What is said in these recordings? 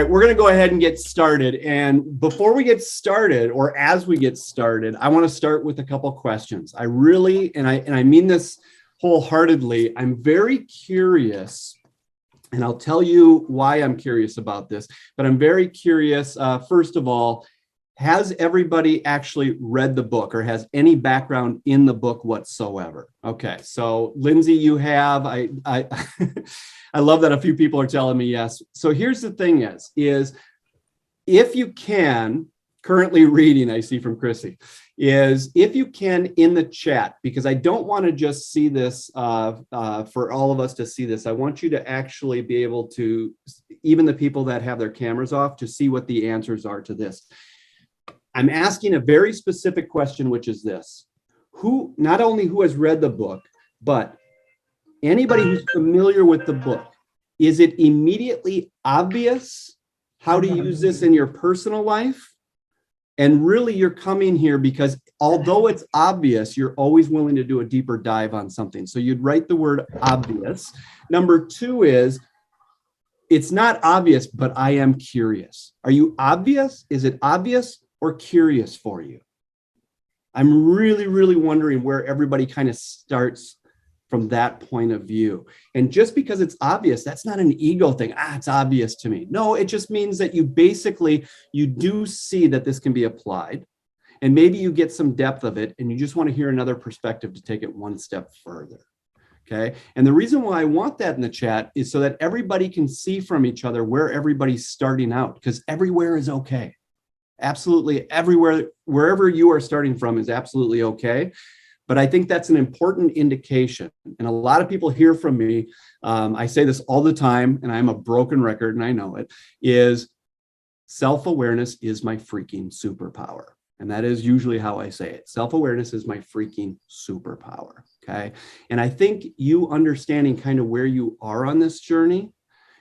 right, we're going to go ahead and get started. And before we get started, or as we get started, I want to start with a couple questions. I really, and I mean this wholeheartedly, I'm very curious, and I'll tell you why I'm curious about this, but I'm very curious, first of all, has everybody actually read the book or has any background in the book whatsoever? Okay, so Lindsay, you have. I I love that a few people are telling me yes. So here's the thing is if you can, currently reading, I see from Chrissy, is if you can in the chat, because I don't want to just see this for all of us to see this. I want you to actually be able to, even the people that have their cameras off, to see what the answers are to this. I'm asking a very specific question, which is this: who, not only who has read the book, but anybody who's familiar with the book, is it immediately obvious how to use this in your personal life? And really, you're coming here because although it's obvious, you're always willing to do a deeper dive on something. So you'd write the word obvious. Number two is, it's not obvious, but I am curious. Are you obvious? Is it obvious or curious for you? I'm really, really wondering where everybody kind of starts from that point of view. And just because it's obvious, that's not an ego thing. It's obvious to me. No, it just means that you basically, you do see that this can be applied. And maybe you get some depth of it and you just want to hear another perspective to take it one step further. Okay. And the reason why I want that in the chat is so that everybody can see from each other where everybody's starting out, because everywhere is okay. Absolutely everywhere, wherever you are starting from is absolutely okay. But I think that's an important indication. And a lot of people hear from me, I say this all the time, and I'm a broken record and I know it, is self-awareness is my freaking superpower. And that is usually how I say it. Self-awareness is my freaking superpower, okay? And I think you understanding kind of where you are on this journey,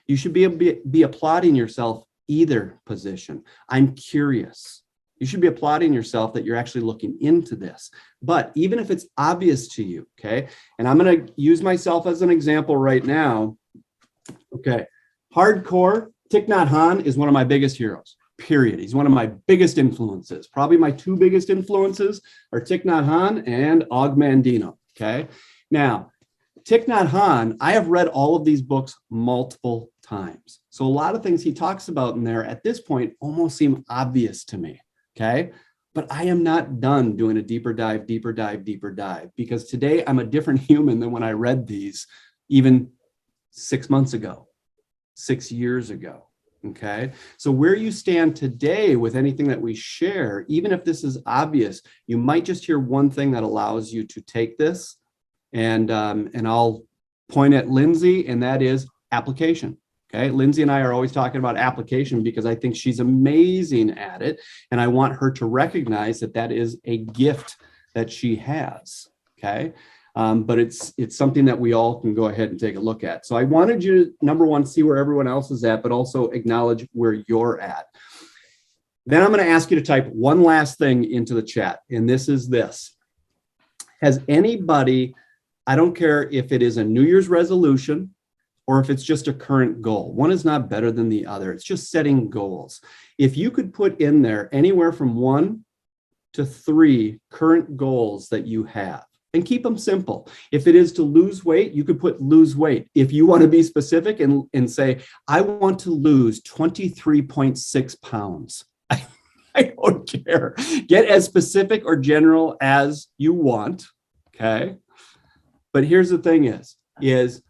you should be applauding yourself either position. I'm curious. You should be applauding yourself that you're actually looking into this. But even if it's obvious to you, okay, and I'm going to use myself as an example right now. Okay, hardcore, Thich Nhat Hanh is one of my biggest heroes, period. He's one of my biggest influences. Probably my two biggest influences are Thich Nhat Hanh and Og Mandino, okay? Now, Thich Nhat Hanh, I have read all of these books multiple times. So a lot of things he talks about in there at this point almost seem obvious to me, okay? But I am not done doing a deeper dive, because today I'm a different human than when I read these even 6 months ago, 6 years ago, okay? So where you stand today with anything that we share, even if this is obvious, you might just hear one thing that allows you to take this, and I'll point at Lindsay, and that is application. Okay, Lindsay and I are always talking about application because I think she's amazing at it. And I want her to recognize that that is a gift that she has. Okay, but it's something that we all can go ahead and take a look at. So I wanted you to, number one, see where everyone else is at, but also acknowledge where you're at. Then I'm going to ask you to type one last thing into the chat. And this is this. Has anybody, I don't care if it is a New Year's resolution, or if it's just a current goal. One is not better than the other. It's just setting goals. If you could put in there anywhere from 1 to 3 current goals that you have, and keep them simple. If it is to lose weight, you could put lose weight. If you want to be specific and say, I want to lose 23.6 pounds. I don't care. Get as specific or general as you want, okay? But here's the thing is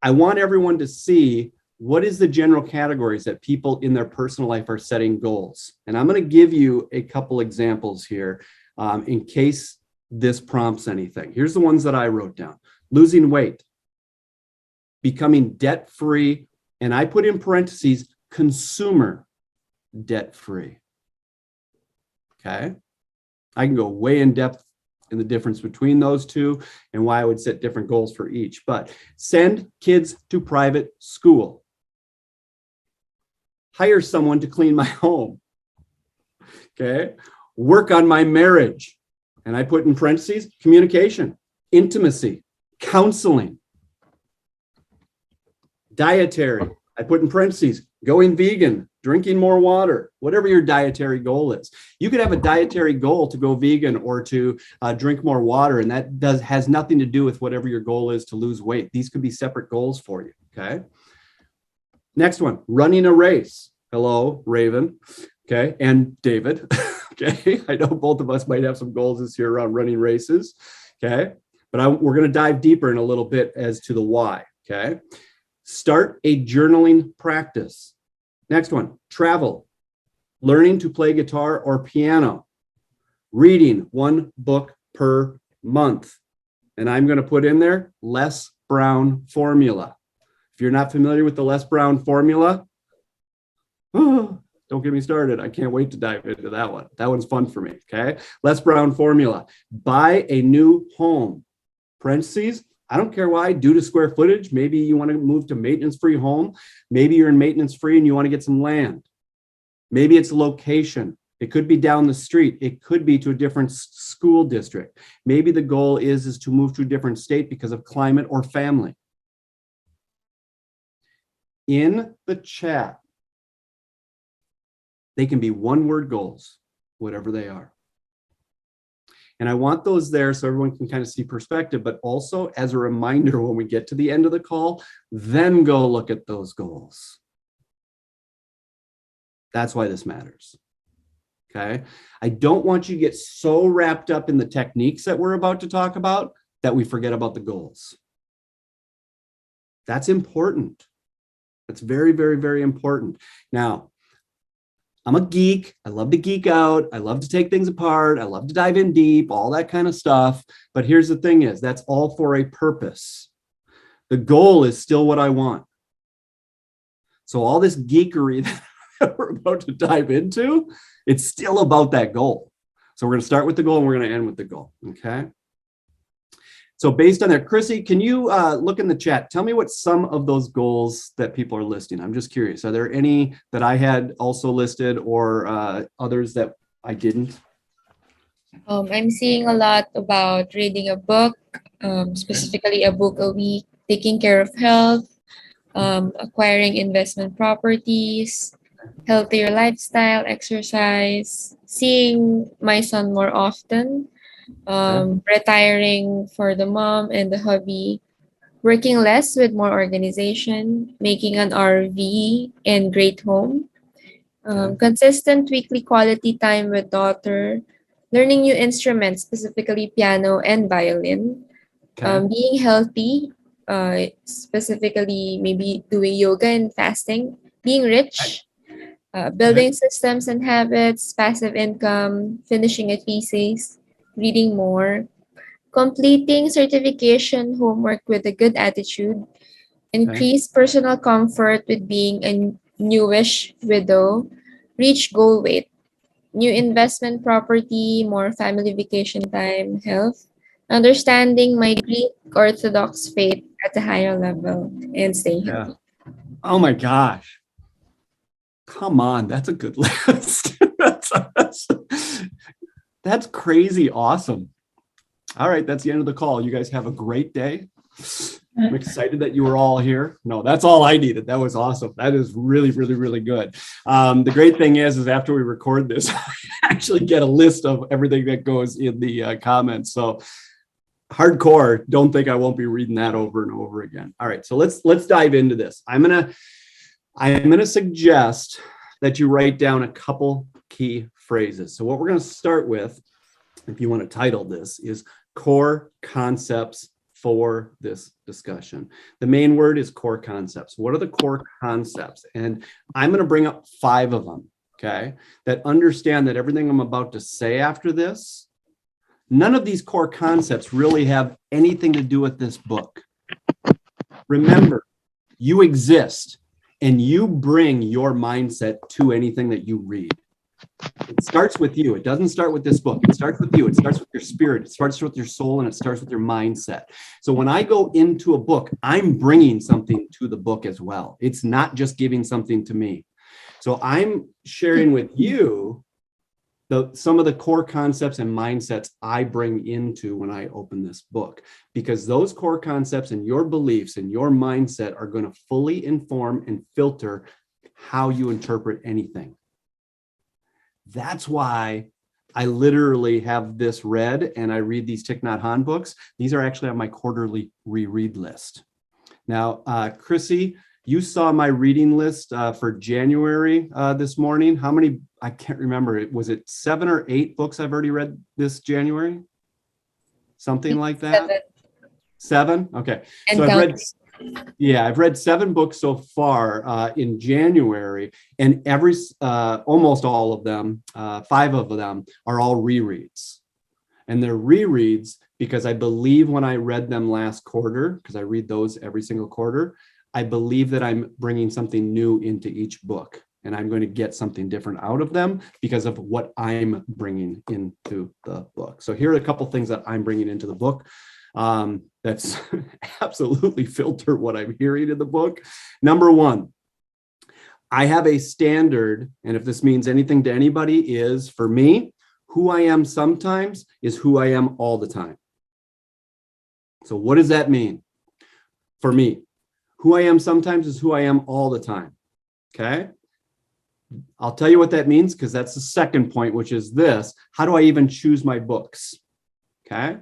I want everyone to see what is the general categories that people in their personal life are setting goals. And I'm going to give you a couple examples here in case this prompts anything. Here's the ones that I wrote down. Losing weight, becoming debt-free, and I put in parentheses, consumer debt-free. Okay? I can go way in depth in the difference between those two and why I would set different goals for each. But send kids to private school. Hire someone to clean my home. Okay. Work on my marriage. And I put in parentheses, communication, intimacy, counseling, dietary, I put in parentheses, going vegan, drinking more water, whatever your dietary goal is. You could have a dietary goal to go vegan or to drink more water, and that has nothing to do with whatever your goal is to lose weight. These could be separate goals for you, okay? Next one, running a race. Hello, Raven, okay, and David, okay? I know both of us might have some goals this year around running races, okay? But we're going to dive deeper in a little bit as to the why, okay? Start a journaling practice. Next one, travel, learning to play guitar or piano, reading 1 book per month. And I'm going to put in there Les Brown formula. If you're not familiar with the Les Brown formula, don't get me started. I can't wait to dive into that one. That one's fun for me, okay? Les Brown formula, buy a new home. Parentheses, I don't care why, due to square footage. Maybe you want to move to maintenance-free home. Maybe you're in maintenance-free and you want to get some land. Maybe it's location. It could be down the street. It could be to a different school district. Maybe the goal is to move to a different state because of climate or family. In the chat, they can be one-word goals, whatever they are. And I want those there so everyone can kind of see perspective, but also as a reminder when we get to the end of the call, then go look at those goals. That's why this matters. Okay. I don't want you to get so wrapped up in the techniques that we're about to talk about that we forget about the goals. That's important. That's very, very, very important. Now, I'm a geek. I love to geek out. I love to take things apart. I love to dive in deep, all that kind of stuff. But here's the thing is, that's all for a purpose. The goal is still what I want. So all this geekery that we're about to dive into, it's still about that goal. So we're going to start with the goal and we're going to end with the goal. Okay. So based on that, Chrissy, can you look in the chat? Tell me what some of those goals that people are listing. I'm just curious. Are there any that I had also listed or others that I didn't? I'm seeing a lot about reading a book, specifically a book a week, taking care of health, acquiring investment properties, healthier lifestyle, exercise, seeing my son more often, retiring for the mom and the hubby, working less with more organization, making an RV and great home, consistent weekly quality time with daughter, learning new instruments, specifically piano and violin, being healthy, specifically maybe doing yoga and fasting, being rich, building systems and habits, passive income, finishing a thesis, reading more, completing certification homework with a good attitude, increase personal comfort with being a newish widow, reach goal weight, new investment property, more family vacation time, health, understanding my Greek Orthodox faith at a higher level, and staying healthy. Oh my gosh. Come on, that's a good list. That's crazy awesome. All right, that's the end of the call. You guys have a great day. I'm excited that you were all here. No, that's all I needed. That was awesome. That is really, really, really good. The great thing is after we record this, I actually get a list of everything that goes in the comments. So hardcore, don't think I won't be reading that over and over again. All right, so let's dive into this. I'm gonna suggest that you write down a couple key phrases. So what we're going to start with, if you want to title this, is core concepts for this discussion. The main word is core concepts. What are the core concepts? And I'm going to bring up 5 of them, okay, that understand that everything I'm about to say after this, none of these core concepts really have anything to do with this book. Remember, you exist and you bring your mindset to anything that you read. It starts with you. It doesn't start with this book. It starts with you. It starts with your spirit. It starts with your soul, and it starts with your mindset. So when I go into a book, I'm bringing something to the book as well. It's not just giving something to me. So I'm sharing with you some of the core concepts and mindsets I bring into when I open this book, because those core concepts and your beliefs and your mindset are going to fully inform and filter how you interpret anything. That's why I literally have this read and I read these Thich Nhat Hanh books. These are actually on my quarterly reread list. Now, Chrissy, you saw my reading list for January this morning. How many? I can't remember. Was it 7 or 8 books I've already read this January? Something like that. 7? Okay. And so I've read 7 books so far in January, and almost all of them, 5 of them are all rereads. And they're rereads because I believe when I read them last quarter, because I read those every single quarter, I believe that I'm bringing something new into each book, and I'm going to get something different out of them because of what I'm bringing into the book. So here are a couple things that I'm bringing into the book that's absolutely filter what I'm hearing in the book. Number 1, I have a standard, and if this means anything to anybody, is for me, who I am sometimes is who I am all the time. So what does that mean for me? Who I am sometimes is who I am all the time. Okay. I'll tell you what that means, because that's the second point, which is this: how do I even choose my books? Okay.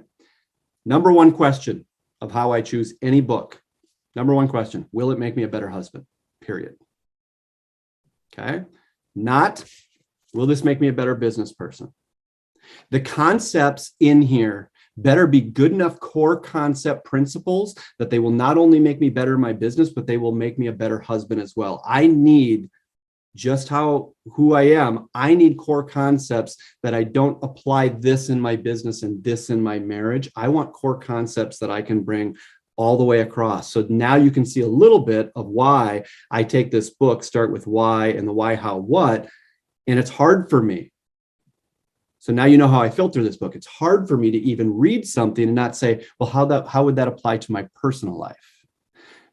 Number 1 question of how I choose any book. Number 1 question: will it make me a better husband? Period. Okay. Not, will this make me a better business person? The concepts in here better be good enough core concept principles that they will not only make me better in my business, but they will make me a better husband as well. I need, just who I am, I need core concepts that I don't apply this in my business and this in my marriage. I want core concepts that I can bring all the way across. So now you can see a little bit of why I take this book, start with why and the why, how, what, and it's hard for me. So now you know how I filter this book. It's hard for me to even read something and not say, well, how would that apply to my personal life?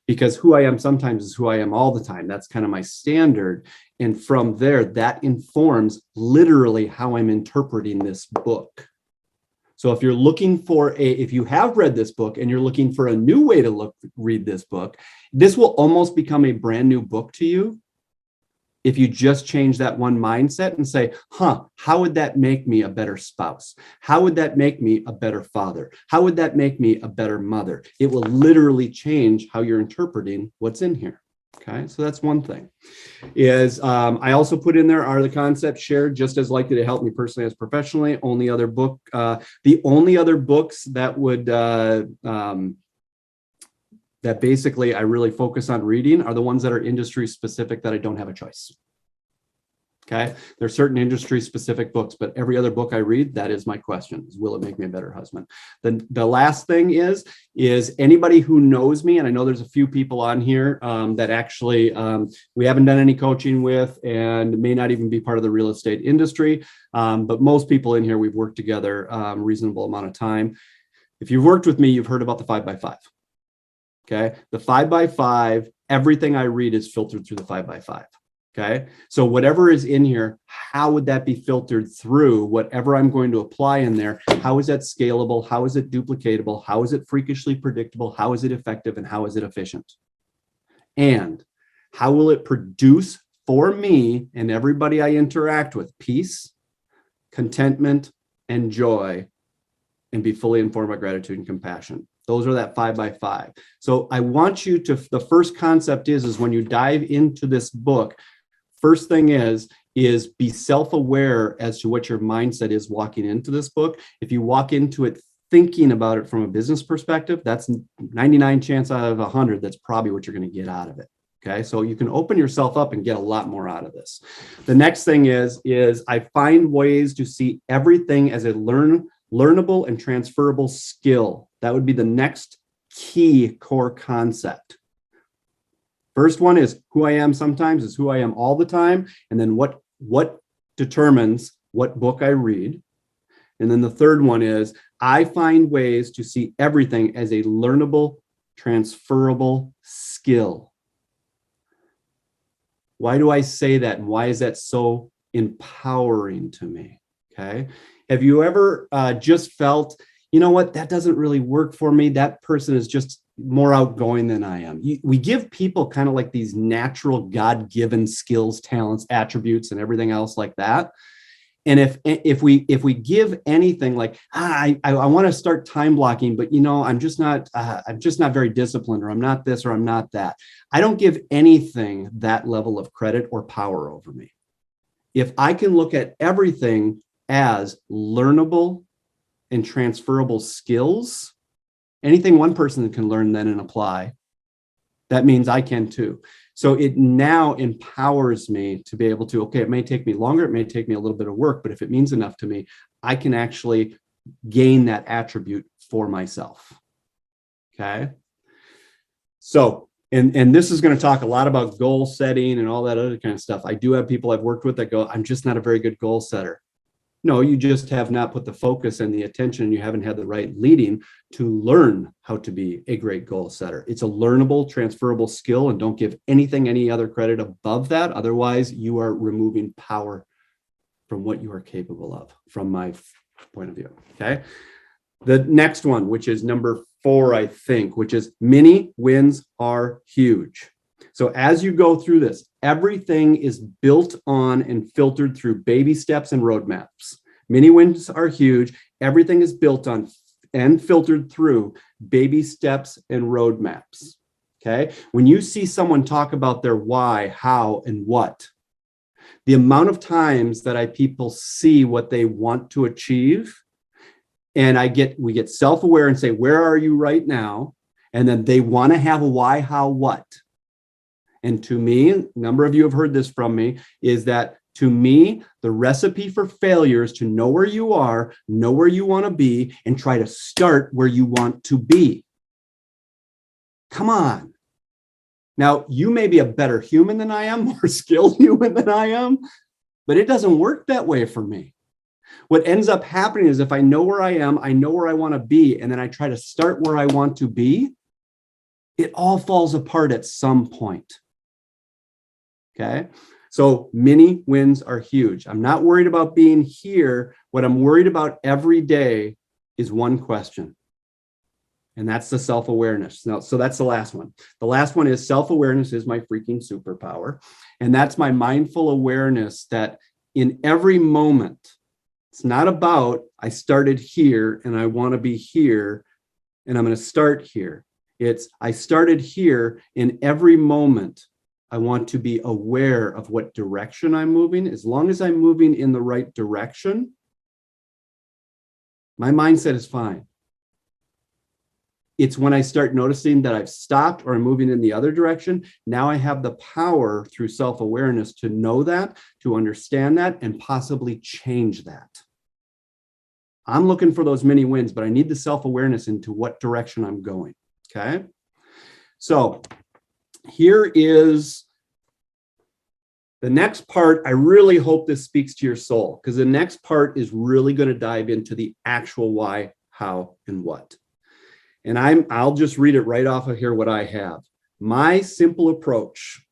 Because who I am sometimes is who I am all the time. That's kind of my standard. And from there, that informs literally how I'm interpreting this book. So if you're looking for if you have read this book and you're looking for a new way to read this book, this will almost become a brand new book to you. If you just change that one mindset and say, how would that make me a better spouse? How would that make me a better father? How would that make me a better mother? It will literally change how you're interpreting what's in here. Okay, so that's one thing. I also put in there, are the concepts shared just as likely to help me personally as professionally? The only other books that would that basically I really focus on reading are the ones that are industry specific that I don't have a choice. Okay. There's certain industry specific books, but every other book I read, that is my question, is will it make me a better husband? The last thing is anybody who knows me, and I know there's a few people on here that actually we haven't done any coaching with and may not even be part of the real estate industry. But most people in here, we've worked together a reasonable amount of time. If you've worked with me, you've heard about the 5x5. Okay. The 5x5, everything I read is filtered through the 5x5. Okay. So whatever is in here, how would that be filtered through whatever I'm going to apply in there? How is that scalable? How is it duplicatable? How is it freakishly predictable? How is it effective? And how is it efficient? And how will it produce for me and everybody I interact with peace, contentment, and joy, and be fully informed by gratitude and compassion? Those are that 5x5. So I want you to, the first concept is when you dive into this book, first thing is be self-aware as to what your mindset is walking into this book. If you walk into it thinking about it from a business perspective, that's 99 chance out of 100. That's probably what you're going to get out of it. Okay. So you can open yourself up and get a lot more out of this. The next thing is I find ways to see everything as a learnable and transferable skill. That would be the next key core concept. First one is who I am sometimes is who I am all the time. And then what determines what book I read. And then the third one is I find ways to see everything as a learnable, transferable skill. Why do I say that? And why is that so empowering to me? Okay. Have you ever just felt, you know what, that doesn't really work for me. That person is just more outgoing than I am. We give people kind of like these natural God-given skills, talents, attributes, and everything else like that. And if we give anything like, I want to start time blocking, but you know, I'm just not very disciplined, or I'm not this, or I'm not that. I don't give anything that level of credit or power over me. If I can look at everything as learnable and transferable skills, anything one person can learn then and apply, that means I can too. So it now empowers me to be able to, okay, it may take me longer, it may take me a little bit of work, but if it means enough to me, I can actually gain that attribute for myself. Okay. So, and this is going to talk a lot about goal setting and all that other kind of stuff. I do have people I've worked with that go, I'm just not a very good goal setter. No, you just have not put the focus and the attention, and you haven't had the right leading to learn how to be a great goal setter. It's a learnable, transferable skill, and don't give anything any other credit above that. Otherwise, you are removing power from what you are capable of, from my point of view. Okay. The next one, which is number 4, I think, which is mini wins are huge. So as you go through this, everything is built on and filtered through baby steps and roadmaps. Mini wins are huge. Everything is built on and filtered through baby steps and roadmaps. Okay. When you see someone talk about their why, how, and what, the amount of times that people see what they want to achieve, and we get self-aware and say, where are you right now? And then they want to have a why, how, what. And to me, a number of you have heard this from me, is that to me, the recipe for failure is to know where you are, know where you want to be, and try to start where you want to be. Come on. Now, you may be a better human than I am, more skilled human than I am, but it doesn't work that way for me. What ends up happening is if I know where I am, I know where I want to be, and then I try to start where I want to be, it all falls apart at some point. Okay. So mini wins are huge. I'm not worried about being here. What I'm worried about every day is one question. And that's the self-awareness. Now, so that's the last one. The last one is self-awareness is my freaking superpower. And that's my mindful awareness that in every moment, it's not about I started here and I want to be here and I'm going to start here. It's I started here in every moment. I want to be aware of what direction I'm moving. As long as I'm moving in the right direction, my mindset is fine. It's when I start noticing that I've stopped or I'm moving in the other direction, now I have the power through self-awareness to know that, to understand that, and possibly change that. I'm looking for those mini wins, but I need the self-awareness into what direction I'm going. Okay. So here is the next part. I really hope this speaks to your soul, because the next part is really going to dive into the actual why, how, and what. And I'll just read it right off of here what I have. My simple approach,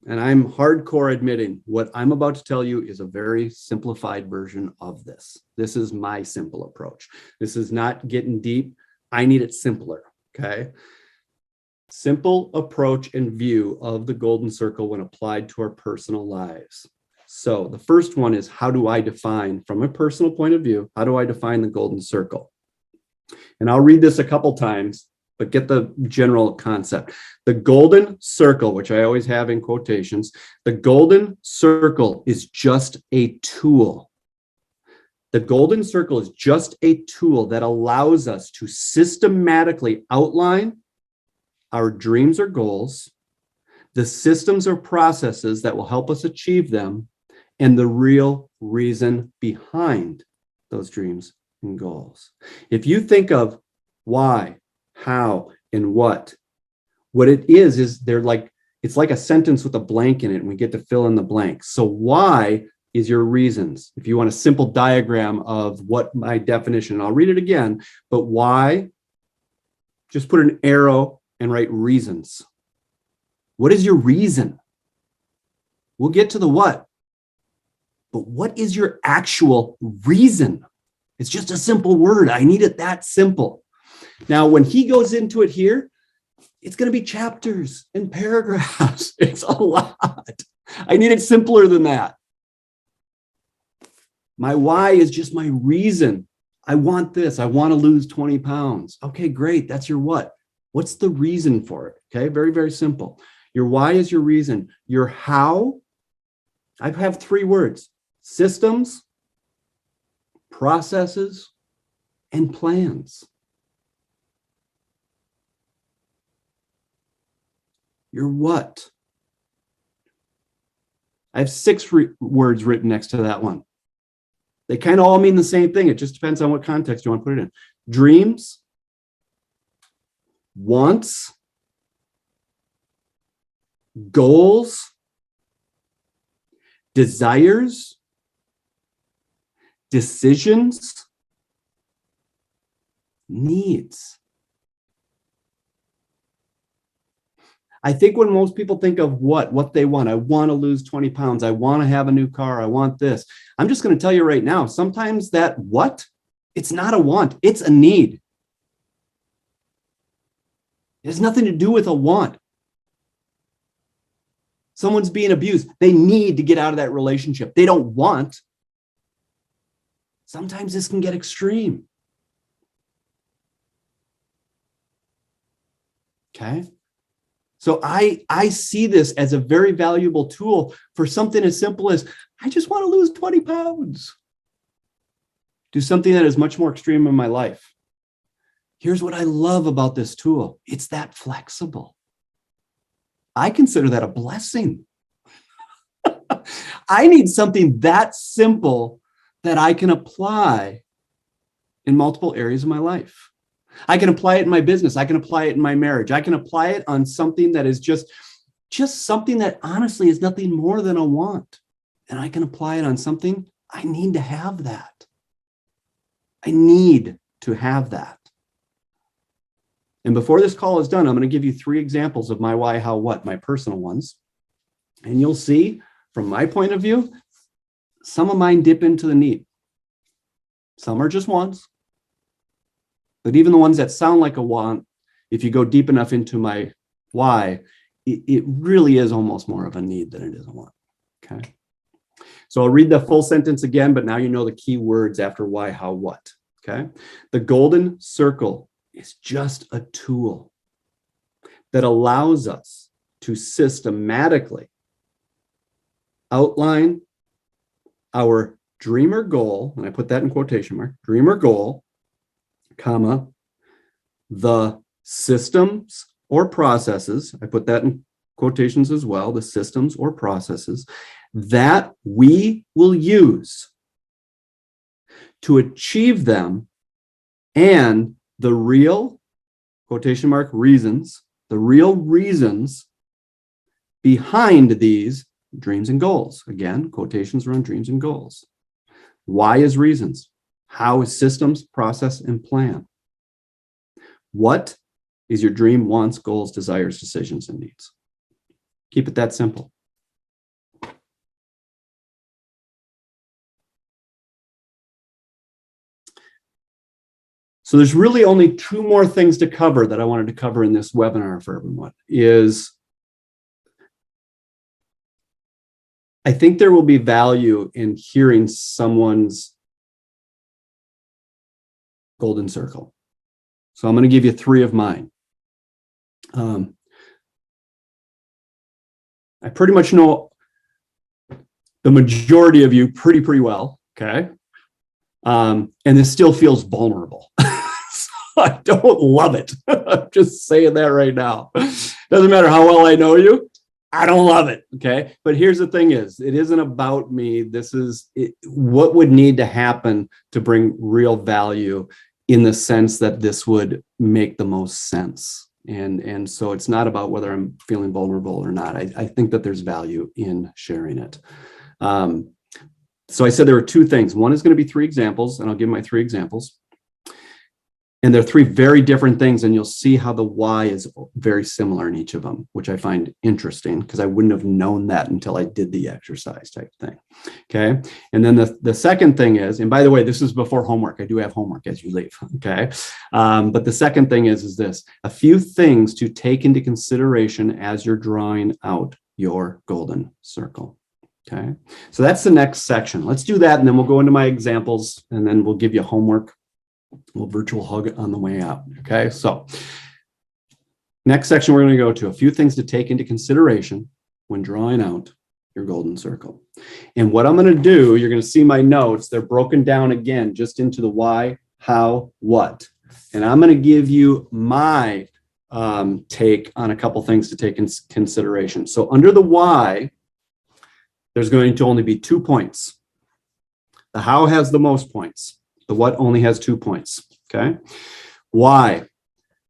and I'm hardcore admitting what I'm about to tell you is a very simplified version of this. This is my simple approach. This is not getting deep. I need it simpler. Okay. Simple approach and view of the golden circle when applied to our personal lives. So the first one is, how do I define, from a personal point of view, how do I define the golden circle? And I'll read this a couple times, but get the general concept. The golden circle, which I always have in quotations, the golden circle is just a tool. The golden circle is just a tool that allows us to systematically outline our dreams or goals, the systems or processes that will help us achieve them, and the real reason behind those dreams and goals. If you think of why, how, and what it is it's like a sentence with a blank in it, and we get to fill in the blank. So why is your reasons. If you want a simple diagram of what my definition, I'll read it again, but why, just put an arrow and write reasons. What is your reason? We'll get to the what. but what is your actual reason? It's just a simple word. I need it that simple. Now, when he goes into it here, it's going to be chapters and paragraphs. It's a lot. I need it simpler than that. My why is just my reason. I want this. I want to lose 20 pounds. Okay, great. That's your what. What's the reason for it? Okay, very, very simple. Your why is your reason. Your how, I have 3 words: systems, processes, and plans. Your what. I have 6 words written next to that one. They kind of all mean the same thing. It just depends on what context you want to put it in. Dreams, wants, goals, desires, decisions, needs. I think when most people think of what they want, I want to lose 20 pounds, I want to have a new car, I want this. I'm just going to tell you right now, sometimes that what, it's not a want, it's a need. It has nothing to do with a want. Someone's being abused. They need to get out of that relationship. They don't want. Sometimes this can get extreme. Okay. So I see this as a very valuable tool for something as simple as, I just want to lose 20 pounds. Do something that is much more extreme in my life. Here's what I love about this tool. It's that flexible. I consider that a blessing. I need something that simple that I can apply in multiple areas of my life. I can apply it in my business. I can apply it in my marriage. I can apply it on something that is just something that honestly is nothing more than a want. And I can apply it on something I need to have that. I need to have that. And before this call is done, I'm going to give you 3 examples of my why, how, what, my personal ones. And you'll see from my point of view, some of mine dip into the need. Some are just wants. But even the ones that sound like a want, if you go deep enough into my why, it really is almost more of a need than it is a want. Okay. So I'll read the full sentence again, but now you know the key words after why, how, what. Okay. The golden circle is just a tool that allows us to systematically outline our dream or goal, and I put that in quotation mark, dream or goal, comma, the systems or processes, I put that in quotations as well, the systems or processes that we will use to achieve them, and the real, quotation mark, reasons, the real reasons behind these dreams and goals. Again, quotations around dreams and goals. Why is reasons. How is systems, process, and plan. What is your dream, wants, goals, desires, decisions, and needs. Keep it that simple. So there's really only 2 more things to cover that I wanted to cover in this webinar for everyone. Is I think there will be value in hearing someone's golden circle. So I'm going to give you 3 of mine. I pretty much know the majority of you pretty well, okay? And this still feels vulnerable. So I don't love it. I'm just saying that right now. Doesn't matter how well I know you, I don't love it, okay? But here's the thing is, it isn't about me. This is what would need to happen to bring real value in the sense that this would make the most sense. And so it's not about whether I'm feeling vulnerable or not. I think that there's value in sharing it. So I said there were 2 things. One is going to be 3 examples, and I'll give my 3 examples. And they're three very different things, and you'll see how the why is very similar in each of them, which I find interesting because I wouldn't have known that until I did the exercise type thing. Okay. And then the second thing is, and by the way, this is before homework. I do have homework as you leave. Okay. But the second thing is this: a few things to take into consideration as you're drawing out your golden circle. Okay. So that's the next section. Let's do that. And then we'll go into my examples, and then we'll give you homework. We'll virtual hug on the way out. Okay, so next section, we're going to go to a few things to take into consideration when drawing out your golden circle. And what I'm going to do, you're going to see my notes. They're broken down again just into the why, how, what. And I'm going to give you my take on a couple things to take into consideration. So under the why, there's going to only be 2 points. The how has the most points. The what only has 2 points, okay? Why?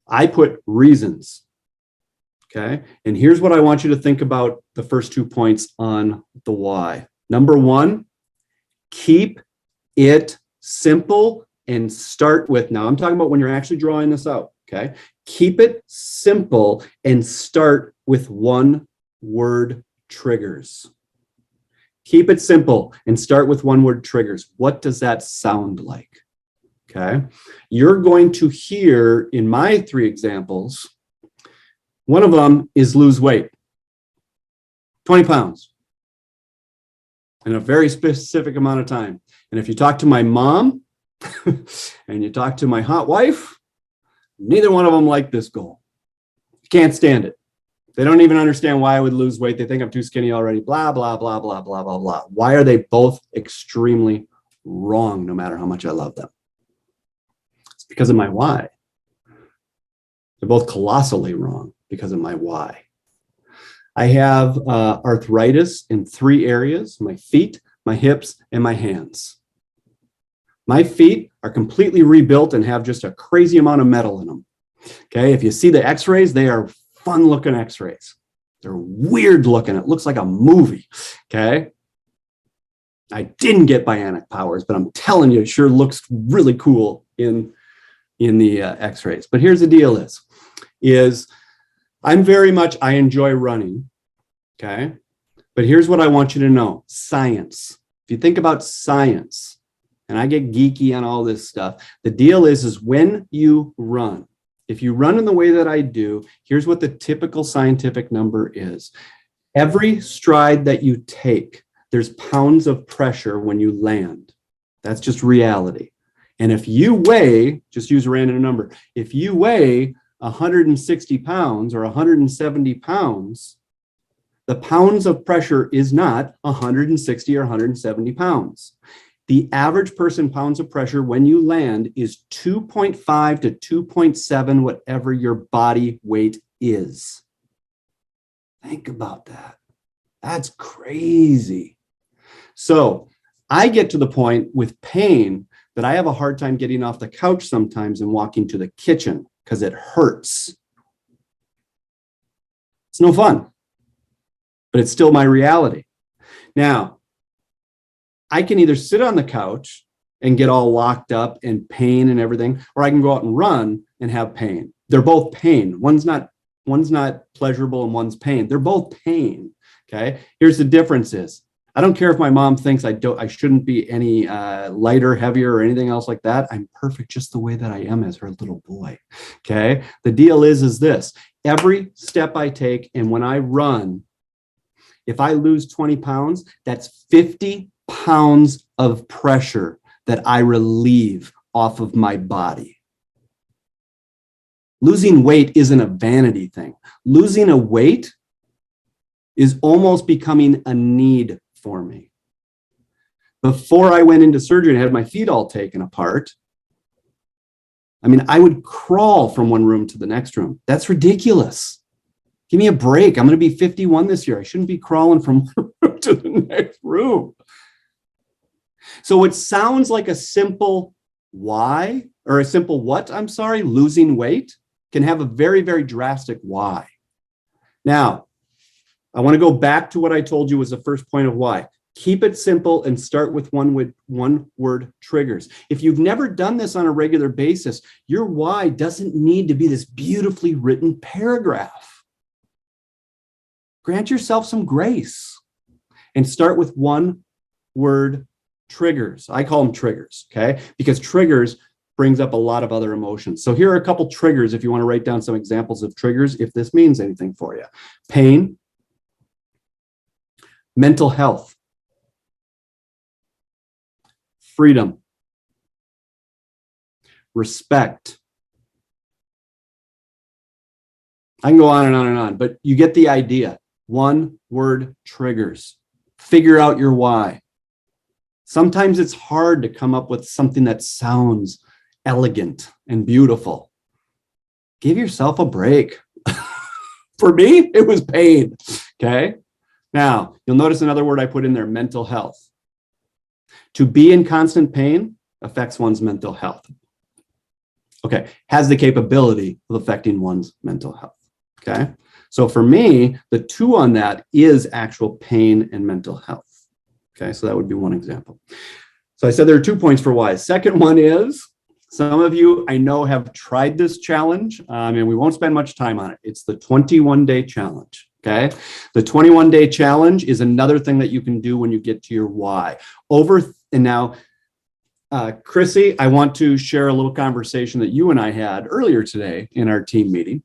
I put reasons, okay? And here's what I want you to think about the first 2 points on the why. Number one, keep it simple and start with, now I'm talking about when you're actually drawing this out, okay? Keep it simple and start with one-word triggers. Keep it simple and start with one-word triggers. What does that sound like? Okay. You're going to hear in my 3 examples, one of them is lose weight, 20 pounds in a very specific amount of time. And if you talk to my mom and you talk to my hot wife, neither one of them like this goal. Can't stand it. They don't even understand why I would lose weight. They think I'm too skinny already, blah, blah, blah, blah, blah, blah, blah. Why are they both extremely wrong, no matter how much I love them? It's because of my why. They're both colossally wrong because of my why. I have arthritis in 3 areas: my feet, my hips, and my hands. My feet are completely rebuilt and have just a crazy amount of metal in them. Okay, if you see the x-rays, they are fun looking x-rays. They're weird looking. It looks like a movie. Okay. I didn't get bionic powers, but I'm telling you, it sure looks really cool in the x-rays. But here's the deal is I'm I enjoy running. Okay. But here's what I want you to know. Science. If you think about science, and I get geeky on all this stuff, the deal is when you run, if you run in the way that I do, here's what the typical scientific number is. Every stride that you take, there's pounds of pressure when you land. That's just reality. And if you weigh, just use a random number, if you weigh 160 pounds or 170 pounds, the pounds of pressure is not 160 or 170 pounds. The average person pounds of pressure when you land is 2.5 to 2.7, whatever your body weight is. Think about that. That's crazy. So I get to the point with pain that I have a hard time getting off the couch sometimes and walking to the kitchen because it hurts. It's no fun, but it's still my reality. Now, I can either sit on the couch and get all locked up in pain and everything, or I can go out and run and have pain. They're both pain. One's not pleasurable and one's pain. They're both pain. Okay. Here's the difference is I don't care if my mom thinks I shouldn't be any lighter, heavier, or anything else like that. I'm perfect just the way that I am as her little boy. Okay. The deal is this: every step I take, and when I run, if I lose 20 pounds, that's 50 pounds of pressure that I relieve off of my body. Losing weight isn't a vanity thing. Losing a weight is almost becoming a need for me. Before I went into surgery and had my feet all taken apart, I mean, I would crawl from one room to the next room. That's ridiculous. Give me a break. I'm going to be 51 this year. I shouldn't be crawling from one room to the next room. So it sounds like a simple why, or a simple what, losing weight, can have a very, very drastic why. Now, I want to go back to what I told you was the first point of why. Keep it simple and start with one word triggers. If you've never done this on a regular basis, your why doesn't need to be this beautifully written paragraph. Grant yourself some grace and start with one word triggers. I call them triggers, okay? Because triggers brings up a lot of other emotions. So here are a couple triggers if you want to write down some examples of triggers, if this means anything for you. Pain, mental health, freedom, respect. I can go on and on and on, but you get the idea. One word triggers. Figure out your why. Sometimes it's hard to come up with something that sounds elegant and beautiful. Give yourself a break. For me, it was pain. Okay. Now, you'll notice another word I put in there, mental health. To be in constant pain affects one's mental health. Okay, has the capability of affecting one's mental health. Okay, so for me, the two on that is actual pain and mental health. Okay, so that would be one example. So I said there are 2 points for why. Second one is, some of you I know have tried this challenge, and we won't spend much time on it. It's the 21-day challenge. Okay, the 21-day challenge is another thing that you can do when you get to your why. And now, Chrissy, I want to share a little conversation that you and I had earlier today in our team meeting,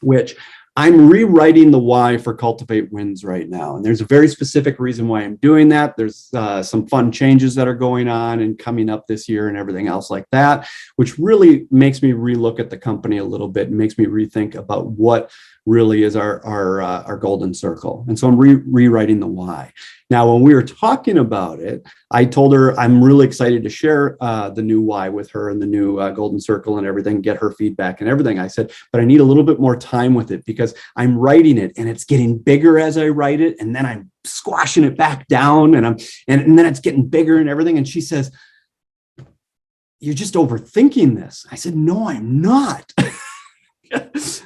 which I'm rewriting the why for Cultivate Wins right now. And there's a very specific reason why I'm doing that. There's some fun changes that are going on and coming up this year and everything else like that, which really makes me relook at the company a little bit and makes me rethink about what really is our golden circle. And so I'm rewriting the why. Now, when we were talking about it, I told her I'm really excited to share the new why with her and the new golden circle and everything, get her feedback and everything. I said, but I need a little bit more time with it because I'm writing it and it's getting bigger as I write it. And then I'm squashing it back down and then it's getting bigger and everything. And she says, you're just overthinking this. I said, no, I'm not.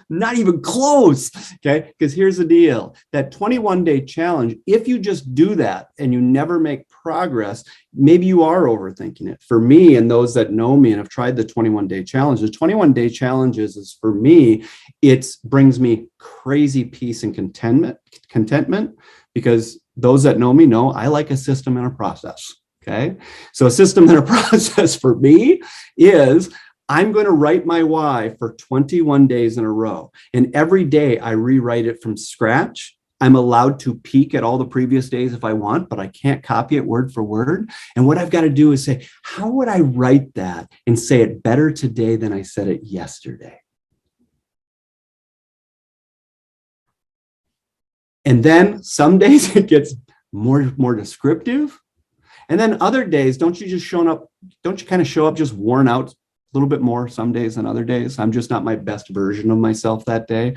Not even close. Okay. Because here's the deal, that 21-day challenge, if you just do that and you never make progress, maybe you are overthinking it. For me and those that know me and have tried the 21-day challenge, the 21-day challenge is for me, it brings me crazy peace and contentment, because those that know me know I like a system and a process. Okay. So a system and a process for me is I'm going to write my why for 21 days in a row. And every day I rewrite it from scratch. I'm allowed to peek at all the previous days if I want, but I can't copy it word for word. And what I've got to do is say, how would I write that and say it better today than I said it yesterday? And then some days it gets more descriptive. And then other days, don't you kind of show up just worn out a little bit more some days than other days? I'm just not my best version of myself that day.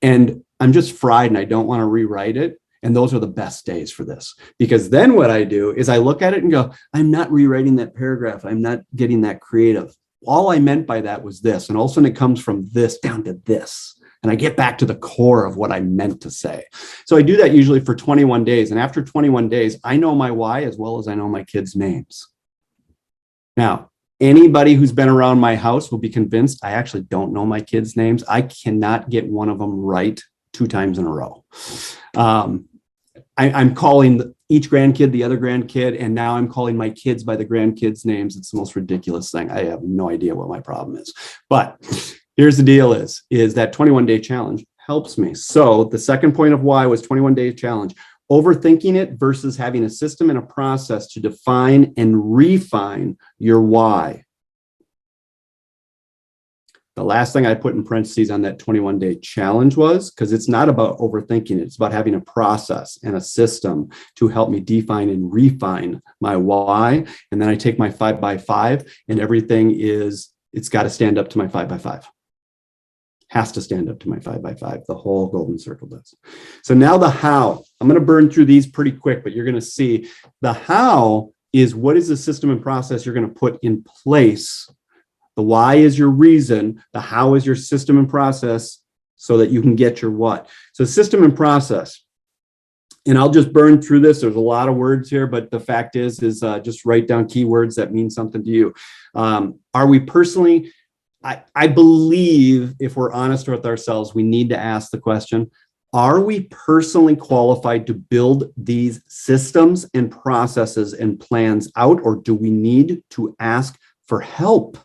And I'm just fried and I don't want to rewrite it. And those are the best days for this, because then what I do is I look at it and go, I'm not rewriting that paragraph. I'm not getting that creative. All I meant by that was this. And all of a sudden it comes from this down to this. And I get back to the core of what I meant to say. So I do that usually for 21 days. And after 21 days, I know my why as well as I know my kids' names. Now, anybody who's been around my house will be convinced I actually don't know my kids' names. I cannot get one of them right 2 times in a row. I'm calling each grandkid the other grandkid, and now I'm calling my kids by the grandkids' names. It's the most ridiculous thing. I have no idea what my problem is. But here's the deal is that 21-day challenge helps me. So the second point of why was 21-day challenge. Overthinking it versus having a system and a process to define and refine your why. The last thing I put in parentheses on that 21-day challenge was, because it's not about overthinking it, it's about having a process and a system to help me define and refine my why. And then I take my 5x5 and everything it's got to stand up to my 5x5. Has to stand up to my 5x5. The whole golden circle does. So now the how. I'm going to burn through these pretty quick, but you're going to see the how is what is the system and process you're going to put in place. The why is your reason. The how is your system and process so that you can get your what. So system and process. And I'll just burn through this. There's a lot of words here, but the fact is just write down keywords that mean something to you. Are we personally, I believe if we're honest with ourselves, we need to ask the question, are we personally qualified to build these systems and processes and plans out, or do we need to ask for help?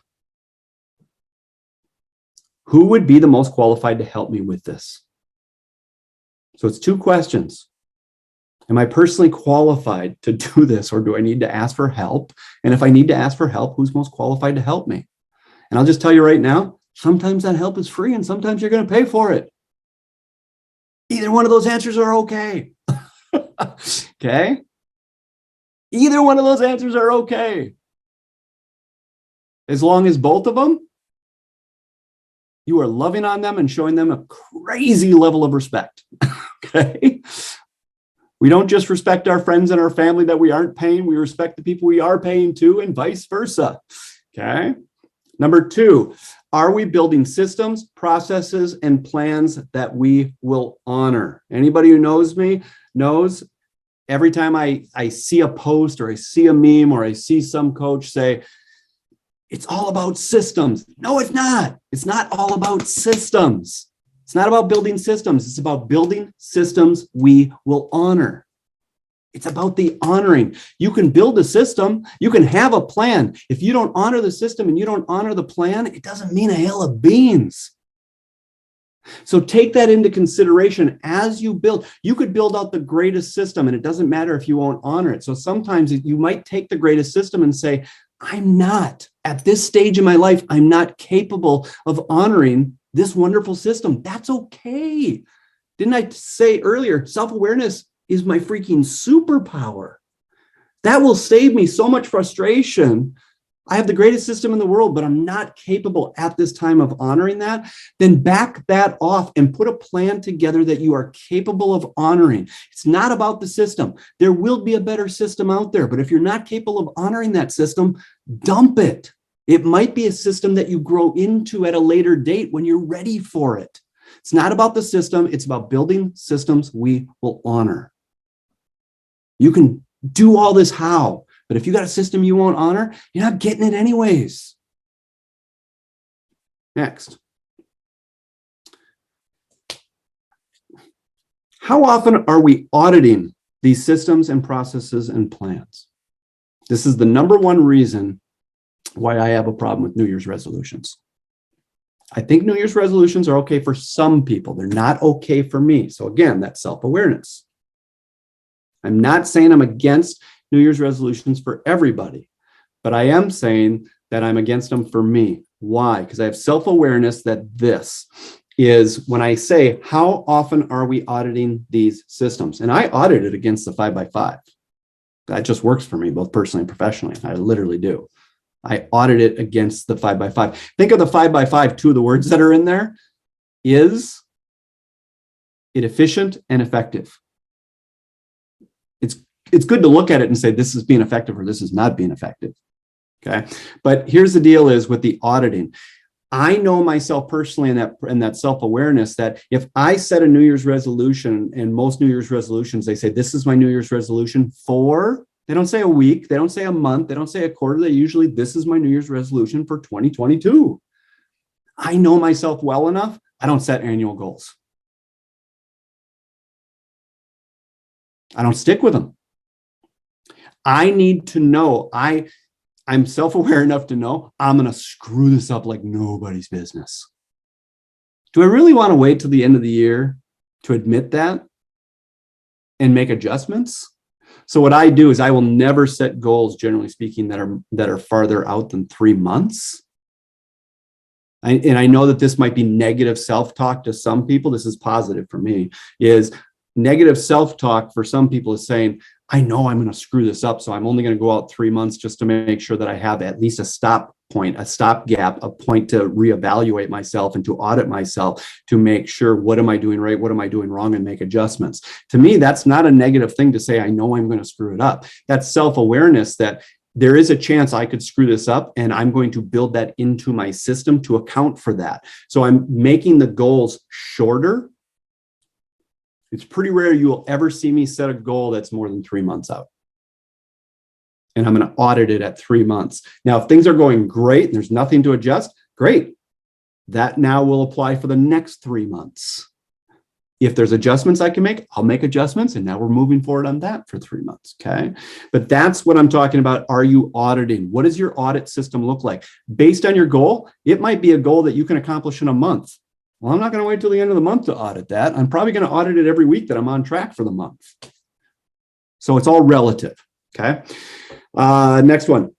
Who would be the most qualified to help me with this? So it's two questions. Am I personally qualified to do this, or do I need to ask for help? And if I need to ask for help, who's most qualified to help me? And I'll just tell you right now, sometimes that help is free and sometimes you're going to pay for it. Either one of those answers are okay. Okay? Either one of those answers are okay. As long as both of them, you are loving on them and showing them a crazy level of respect. Okay? We don't just respect our friends and our family that we aren't paying. We respect the people we are paying too, and vice versa. Okay? Number two, are we building systems, processes, and plans that we will honor? Anybody who knows me knows every time I see a post or I see a meme or I see some coach say, it's all about systems. No, it's not. It's not all about systems. It's not about building systems. It's about building systems we will honor. It's about the honoring. You can build a system. You can have a plan. If you don't honor the system and you don't honor the plan, it doesn't mean a hell of beans. So take that into consideration as you build. You could build out the greatest system and it doesn't matter if you won't honor it. So sometimes you might take the greatest system and say, I'm not, at this stage in my life, I'm not capable of honoring this wonderful system. That's okay. Didn't I say earlier, self-awareness is my freaking superpower. That will save me so much frustration. I have the greatest system in the world, but I'm not capable at this time of honoring that. Then back that off and put a plan together that you are capable of honoring. It's not about the system. There will be a better system out there, but if you're not capable of honoring that system, dump it. It might be a system that you grow into at a later date when you're ready for it. It's not about the system. It's about building systems we will honor. You can do all this how, but if you got a system you won't honor, you're not getting it anyways. Next. How often are we auditing these systems and processes and plans? This is the number one reason why I have a problem with New Year's resolutions. I think New Year's resolutions are okay for some people. They're not okay for me. So again, that's self-awareness. I'm not saying I'm against New Year's resolutions for everybody, but I am saying that I'm against them for me. Why? Because I have self-awareness that this is when I say, how often are we auditing these systems? And I audit it against the 5x5. That just works for me, both personally and professionally. I literally do. I audit it against the 5x5. Think of the 5x5, two of the words that are in there. Is it efficient and effective? It's good to look at it and say, this is being effective or this is not being effective. Okay. But here's the deal is with the auditing. I know myself personally in that self-awareness that if I set a New Year's resolution, and most New Year's resolutions, they say, this is my New Year's resolution for, they don't say a week, they don't say a month, they don't say a quarter, they usually, this is my New Year's resolution for 2022. I know myself well enough. I don't set annual goals. I don't stick with them. I need to know, I'm self-aware enough to know I'm going to screw this up like nobody's business. Do I really want to wait till the end of the year to admit that and make adjustments? So what I do is I will never set goals, generally speaking, that are farther out than 3 months. And I know that this might be negative self-talk to some people. This is positive for me. Is negative self-talk for some people is saying, I know I'm going to screw this up, so I'm only going to go out 3 months just to make sure that I have at least a stop point, a stop gap, a point to reevaluate myself and to audit myself to make sure, what am I doing right? What am I doing wrong? And make adjustments. To me, that's not a negative thing to say, I know I'm going to screw it up. That's self-awareness that there is a chance I could screw this up, and I'm going to build that into my system to account for that. So I'm making the goals shorter It's pretty rare you will ever see me set a goal that's more than 3 months out. And I'm going to audit it at 3 months. Now, if things are going great and there's nothing to adjust, great. That now will apply for the next 3 months. If there's adjustments I can make, I'll make adjustments. And now we're moving forward on that for 3 months. Okay. But that's what I'm talking about. Are you auditing? What does your audit system look like? Based on your goal, it might be a goal that you can accomplish in a month. Well, I'm not going to wait till the end of the month to audit that. I'm probably going to audit it every week that I'm on track for the month. So it's all relative. Okay. Next one.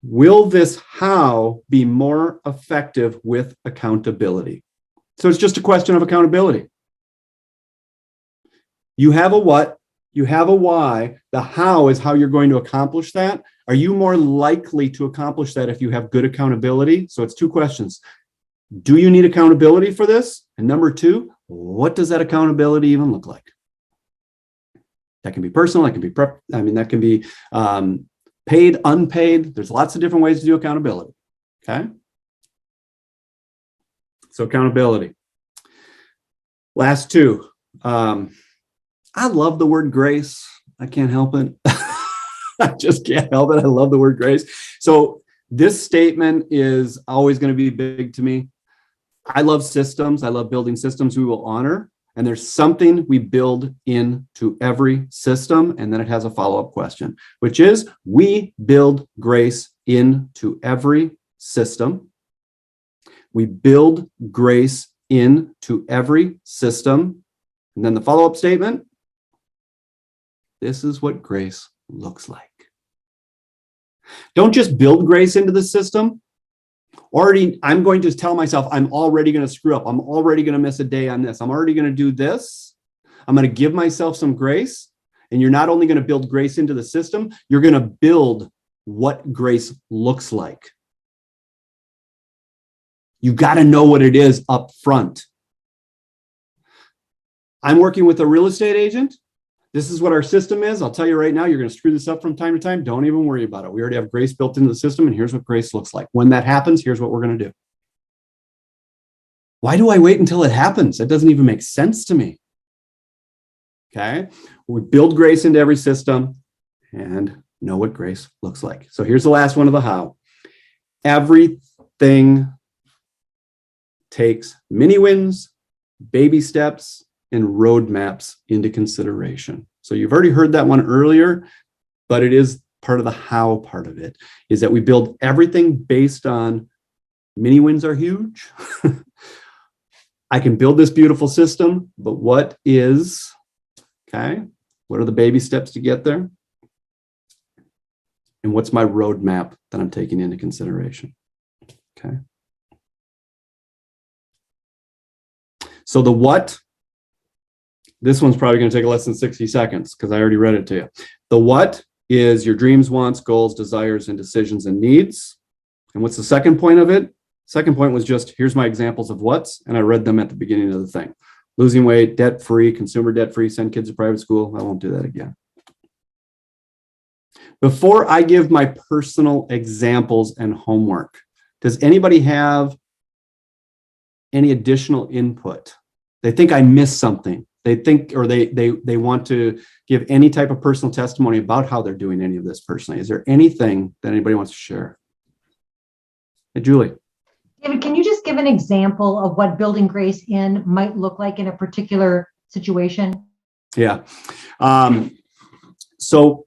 Will this how be more effective with accountability? So it's just a question of accountability. You have a what, you have a why, the how is how you're going to accomplish that. Are you more likely to accomplish that if you have good accountability? So it's two questions. Do you need accountability for this? And number two, what does that accountability even look like? That can be personal, that can be that can be paid, unpaid. There's lots of different ways to do accountability. Okay. So accountability. Last two. I love the word grace. I can't help it. I just can't help it. I love the word grace. So this statement is always going to be big to me. I love systems. I love building systems we will honor. And there's something we build into every system. And then it has a follow-up question, which is we build grace into every system. We build grace into every system. And then the follow-up statement, this is what grace looks like. Don't just build grace into the system. I'm going to tell myself I'm already going to screw up. I'm already going to miss a day on this. I'm already going to do this. I'm going to give myself some grace. And you're not only going to build grace into the system, you're going to build what grace looks like. You got to know what it is up front. I'm working with a real estate agent. This is what our system is. I'll tell you right now, you're going to screw this up from time to time. Don't even worry about it. We already have grace built into the system, and here's what grace looks like. When that happens, here's what we're going to do. Why do I wait until it happens? That doesn't even make sense to me. Okay. We build grace into every system and know what grace looks like. So here's the last one of the how. Everything takes mini wins, baby steps, and roadmaps into consideration. So you've already heard that one earlier, but it is part of the how part of it, is that we build everything based on mini wins are huge. I can build this beautiful system, but what are the baby steps to get there? And what's my roadmap that I'm taking into consideration? Okay. So the what, this one's probably going to take less than 60 seconds because I already read it to you. The what is your dreams, wants, goals, desires, and decisions and needs. And what's the second point of it? Second point was just, here's my examples of what's, and I read them at the beginning of the thing. Losing weight, debt-free, consumer debt-free, send kids to private school. I won't do that again. Before I give my personal examples and homework, does anybody have any additional input? They think I missed something. They think, or they want to give any type of personal testimony about how they're doing any of this personally. Is there anything that anybody wants to share? Hey, Julie. David, can you just give an example of what building grace in might look like in a particular situation? Yeah. So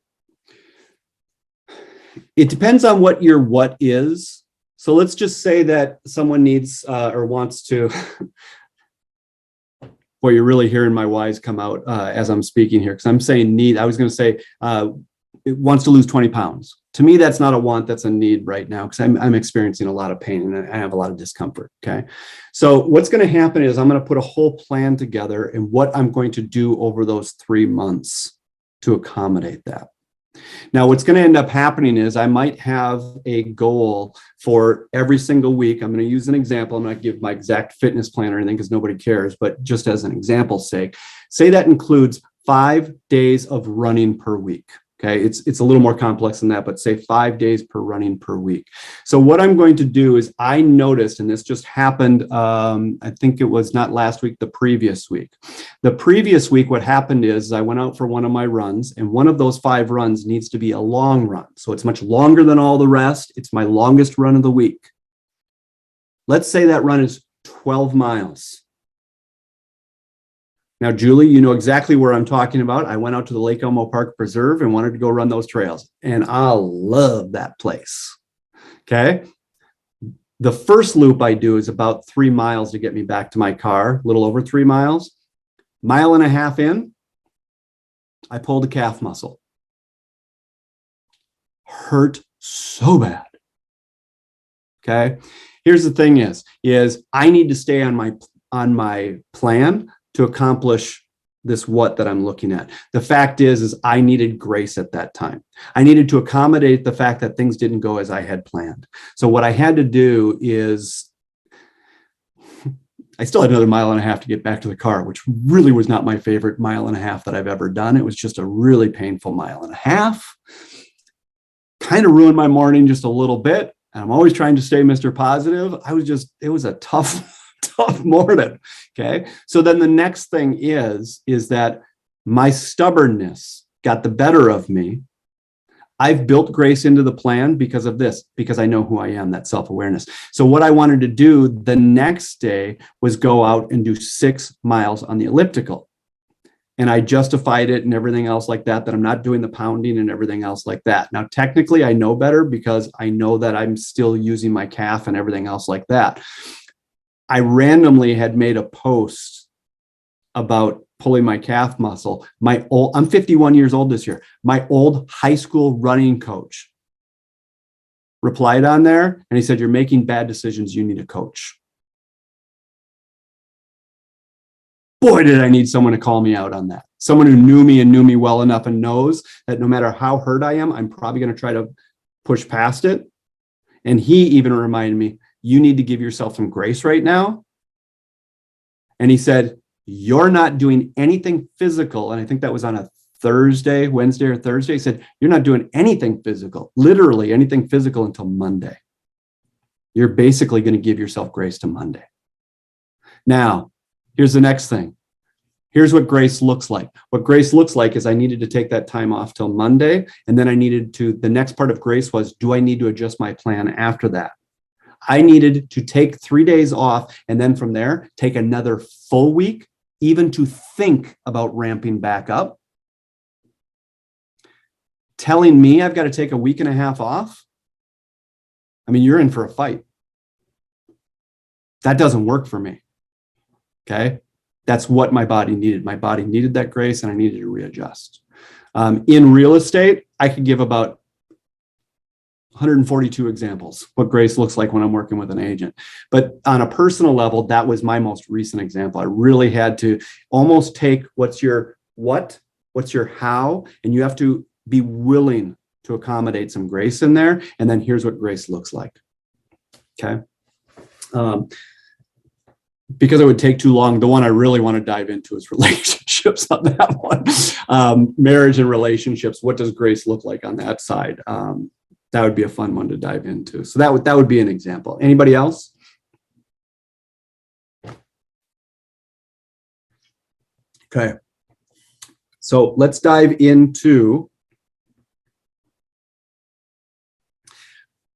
it depends on what your what is. So let's just say that someone needs or wants to, boy, you're really hearing my whys come out as I'm speaking here, because I'm saying need. I was going to say it wants to lose 20 pounds. To me, that's not a want, that's a need right now, because I'm experiencing a lot of pain and I have a lot of discomfort. Okay. So what's going to happen is I'm going to put a whole plan together and what I'm going to do over those 3 months to accommodate that. Now, what's going to end up happening is I might have a goal for every single week. I'm going to use an example. I'm not going to give my exact fitness plan or anything because nobody cares, but just as an example's sake, say that includes 5 days of running per week. Okay, it's a little more complex than that, but say 5 days per running per week. So what I'm going to do is I noticed, and this just happened, I think it was not last week, the previous week. The previous week, what happened is I went out for one of my runs, and one of those 5 runs needs to be a long run. So it's much longer than all the rest. It's my longest run of the week. Let's say that run is 12 miles. Now, Julie, you know exactly where I'm talking about. I went out to the Lake Elmo Park Preserve and wanted to go run those trails, and I love that place. Okay. The first loop I do is about 3 miles to get me back to my car, a little over 3 miles. 1.5 miles in, I pulled a calf muscle. Hurt so bad. Okay. Here's the thing is I need to stay on my plan to accomplish this what that I'm looking at. The fact is I needed grace at that time. I needed to accommodate the fact that things didn't go as I had planned. So what I had to do is I still had another 1.5 miles to get back to the car, which really was not my favorite 1.5 miles that I've ever done. It was just a really painful 1.5 miles. Kind of ruined my morning just a little bit. And I'm always trying to stay Mr. Positive. It was a tough morning. Okay. So then the next thing is that my stubbornness got the better of me. I've built grace into the plan because of this, because I know who I am, that self-awareness. So what I wanted to do the next day was go out and do 6 miles on the elliptical. And I justified it and everything else like that I'm not doing the pounding and everything else like that. Now, technically, I know better because I know that I'm still using my calf and everything else like that. I randomly had made a post about pulling my calf muscle. I'm 51 years old this year. My old high school running coach replied on there, and he said, "You're making bad decisions. You need a coach." Boy, did I need someone to call me out on that. Someone who knew me well enough and knows that no matter how hurt I am, I'm probably going to try to push past it. And he even reminded me, you need to give yourself some grace right now. And he said, you're not doing anything physical. And I think that was on a Wednesday or Thursday. He said, you're not doing anything physical, literally anything physical until Monday. You're basically going to give yourself grace to Monday. Now, here's the next thing. Here's what grace looks like. What grace looks like is I needed to take that time off till Monday. And then the next part of grace was, do I need to adjust my plan after that? I needed to take 3 days off. And then from there, take another full week, even to think about ramping back up. Telling me I've got to take a 1.5 weeks off. I mean, you're in for a fight. That doesn't work for me. Okay. That's what my body needed. My body needed that grace and I needed to readjust. In real estate, I could give about 142 examples, what grace looks like when I'm working with an agent. But on a personal level, that was my most recent example. I really had to almost take what's your what, what's your how, and you have to be willing to accommodate some grace in there. And then here's what grace looks like. Okay. Because it would take too long, the one I really want to dive into is relationships on that one. Marriage and relationships. What does grace look like on that side? That would be a fun one to dive into. So that would be an example. Anybody else? Okay. So let's dive into,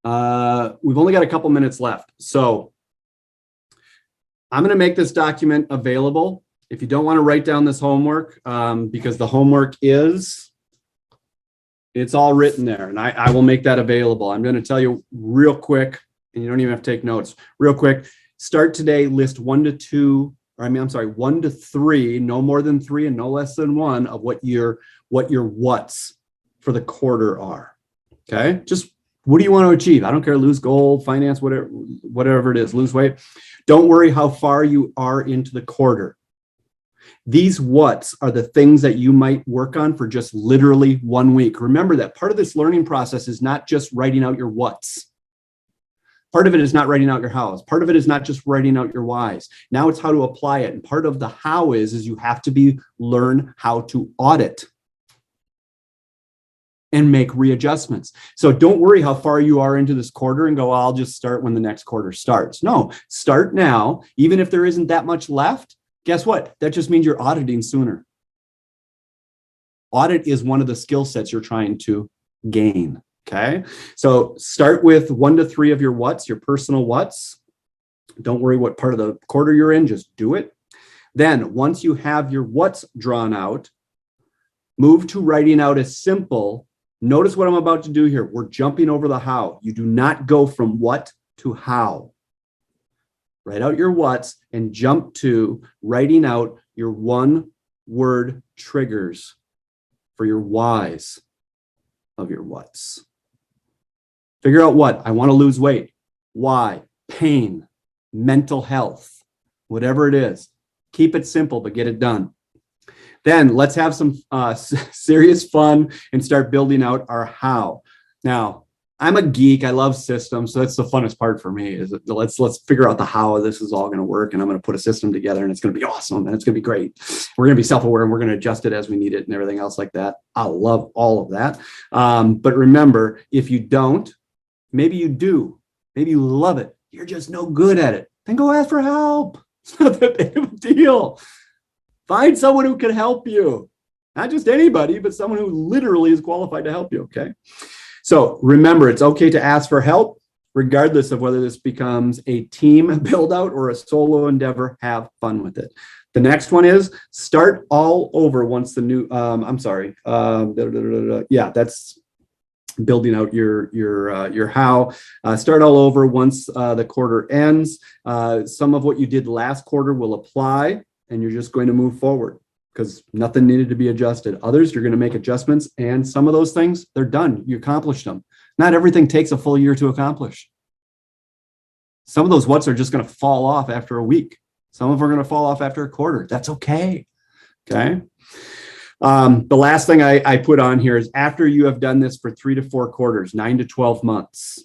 we've only got a couple minutes left. So I'm going to make this document available. If you don't want to write down this homework, because the homework it's all written there, and I will make that available. I'm going to tell you real quick, and you don't even have to take notes. Real quick, start today, list 1 to 3, no more than 3 and no less than 1 of what your what's for the quarter are. Okay, just what do you want to achieve? I don't care, lose gold, finance, whatever it is, lose weight. Don't worry how far you are into the quarter. These what's are the things that you might work on for just literally 1 week. Remember that part of this learning process is not just writing out your what's. Part of it is not writing out your hows. Part of it is not just writing out your whys. Now it's how to apply it. And part of the how is you have to learn how to audit. and make readjustments. So don't worry how far you are into this quarter and go, I'll just start when the next quarter starts. No, start now. Even if there isn't that much left, guess what? That just means you're auditing sooner. Audit is one of the skill sets you're trying to gain. Okay. So start with 1 to 3 of your what's, your personal what's. Don't worry what part of the quarter you're in, just do it. Then once you have your what's drawn out, move to writing out a simple. Notice what I'm about to do here. We're jumping over the how. You do not go from what to how. Write out your what's and jump to writing out your 1-word triggers for your whys of your what's. Figure out what. I want to lose weight. Why? Pain, mental health, whatever it is. Keep it simple, but get it done. Then let's have some serious fun and start building out our how. Now, I'm a geek. I love systems. So that's the funnest part for me is let's figure out the how this is all going to work. And I'm going to put a system together and it's going to be awesome. And it's going to be great. We're going to be self-aware and we're going to adjust it as we need it and everything else like that. I love all of that. But remember, if you don't, maybe you do, maybe you love it. You're just no good at it. Then go ask for help. It's not that big of a deal. Find someone who can help you. Not just anybody, but someone who literally is qualified to help you, okay? So remember, it's okay to ask for help, regardless of whether this becomes a team build out or a solo endeavor. Have fun with it. The next one is start all over once the new, that's building out your how. Start all over once the quarter ends. Some of what you did last quarter will apply, and you're just going to move forward because nothing needed to be adjusted. Others, you're going to make adjustments, and some of those things, they're done. You accomplished them. Not everything takes a full year to accomplish. Some of those what's are just going to fall off after a week. Some of them are going to fall off after a quarter. That's okay. Okay. The last thing I put on here is after you have done this for 3 to 4 quarters, 9 to 12 months.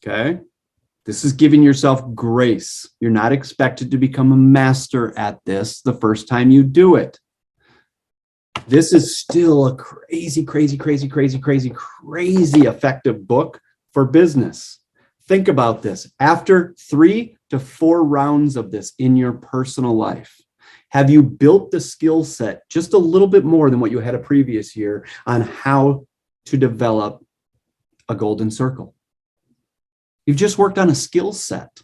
Okay. This is giving yourself grace. You're not expected to become a master at this the first time you do it. This is still a crazy effective book for business. Think about this. After 3 to 4 rounds of this in your personal life, have you built the skill set just a little bit more than what you had a previous year on how to develop a golden circle? You've just worked on a skill set.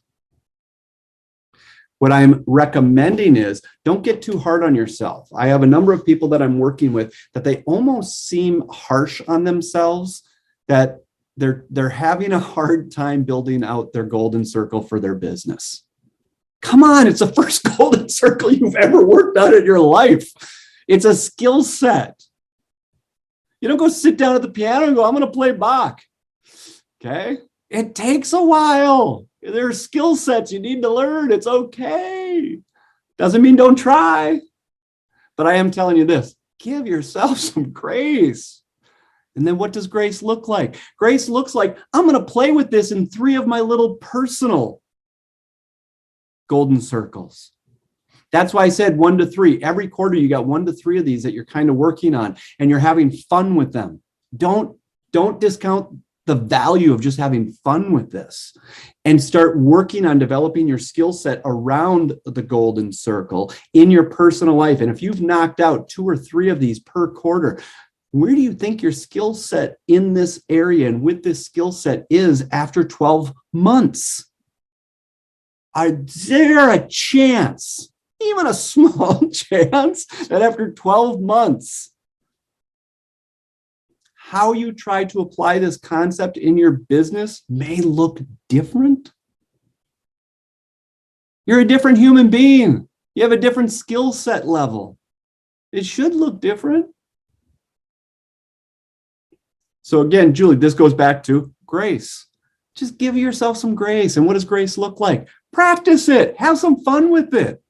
What I'm recommending is don't get too hard on yourself. I have a number of people that I'm working with that they almost seem harsh on themselves, that they're having a hard time building out their golden circle for their business. Come on, it's the first golden circle you've ever worked on in your life. It's a skill set. You don't go sit down at the piano and go, I'm going to play Bach. Okay? It takes a while. There are skill sets you need to learn. It's okay. Doesn't mean don't try. But I am telling you this, give yourself some grace. And then what does grace look like? Grace looks like, I'm going to play with this in 3 of my little personal golden circles. That's why I said 1 to 3. Every quarter, you got 1 to 3 of these that you're kind of working on and you're having fun with them. Don't discount the value of just having fun with this and start working on developing your skill set around the golden circle in your personal life. And if you've knocked out 2 or 3 of these per quarter, where do you think your skill set in this area and with this skill set is after 12 months? Is there a chance, even a small chance, that after 12 months, how you try to apply this concept in your business may look different? You're a different human being. You have a different skill set level. It should look different. So again, Julie, this goes back to grace. Just give yourself some grace. And what does grace look like? Practice it. Have some fun with it.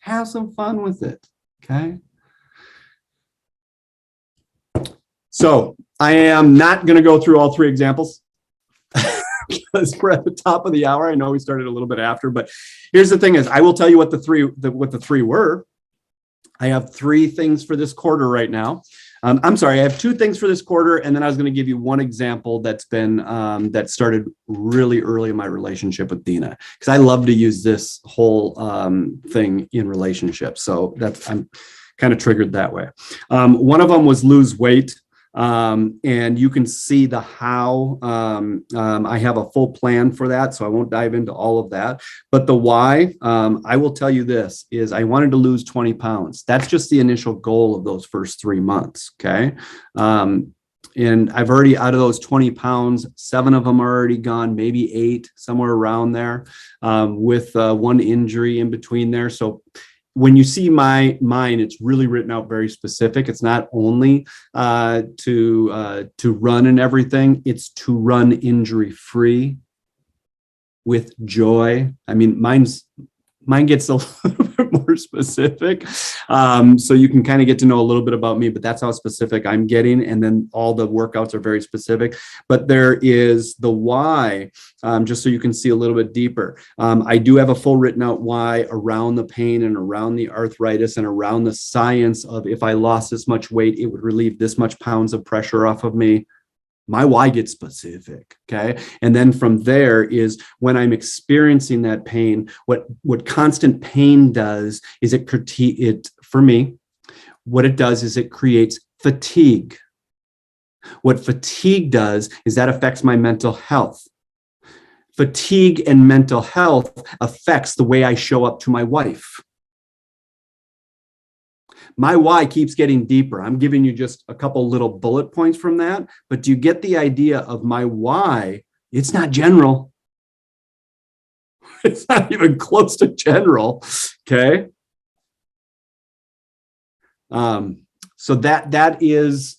Have some fun with it. Okay. So I am not going to go through all 3 examples because we're at the top of the hour. I know we started a little bit after, but here's the thing is I will tell you what the three were. I have 3 things for this quarter right now. I'm sorry, I have two things for this quarter, and then I was going to give you one example that's been that started really early in my relationship with Dina, because I love to use this whole thing in relationships. So I'm kind of triggered that way. One of them was lose weight. And you can see the how. I have a full plan for that, so I won't dive into all of that. But the why, I will tell you this, is I wanted to lose 20 pounds. That's just the initial goal of those first 3 months, okay? And I've already, out of those 20 pounds, 7 of them are already gone, maybe 8, somewhere around there, with one injury in between there. So when you see mine, it's really written out very specific. It's not only to run and everything, it's to run injury free with joy. I mean, mine gets a little bit more specific. So you can kind of get to know a little bit about me, but that's how specific I'm getting. And then all the workouts are very specific, but there is the why, just so you can see a little bit deeper. I do have a full written out why around the pain and around the arthritis and around the science of, if I lost this much weight, it would relieve this much pounds of pressure off of me. My why gets specific, okay? And then from there is when I'm experiencing that pain, what constant pain does is for me, what it does is it creates fatigue. What fatigue does is that affects my mental health. Fatigue and mental health affects the way I show up to my wife. My why keeps getting deeper. I'm giving you just a couple little bullet points from that, but do you get the idea of my why? It's not general. It's not even close to general, okay? So that is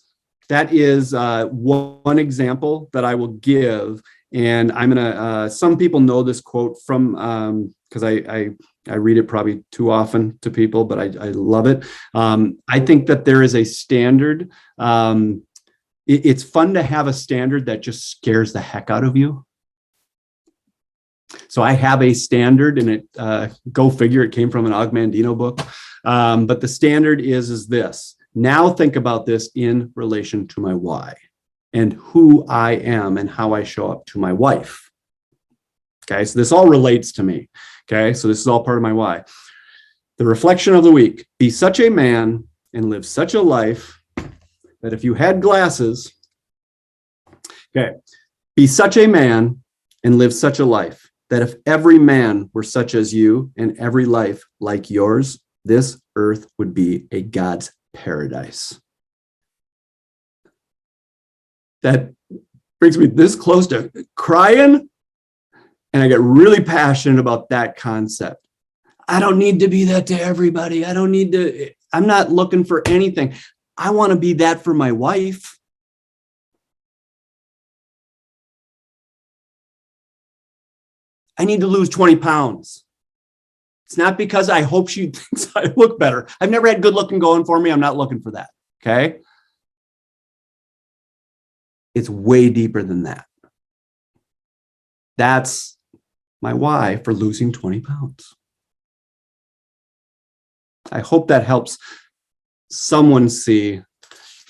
one example that I will give, and I'm gonna. Some people know this quote from because I read it probably too often to people, but I love it. I think that there is a standard. It's fun to have a standard that just scares the heck out of you. So I have a standard, and it go figure, it came from an Og Mandino book. But the standard is this. Now think about this in relation to my why and who I am and how I show up to my wife. Okay, so this all relates to me. Okay, so this is all part of my why. The reflection of the week: be such a man and live such a life that if you had glasses, okay, be such a man and live such a life that if every man were such as you and every life like yours, this earth would be a God's paradise. That brings me this close to crying, and I get really passionate about that concept. I don't need to be that to everybody. I'm not looking for anything. I want to be that for my wife. I need to lose 20 pounds. It's not because I hope she thinks I look better. I've never had good looking going for me. I'm not looking for that. Okay. It's way deeper than that. That's my why for losing 20 pounds. I hope that helps someone see.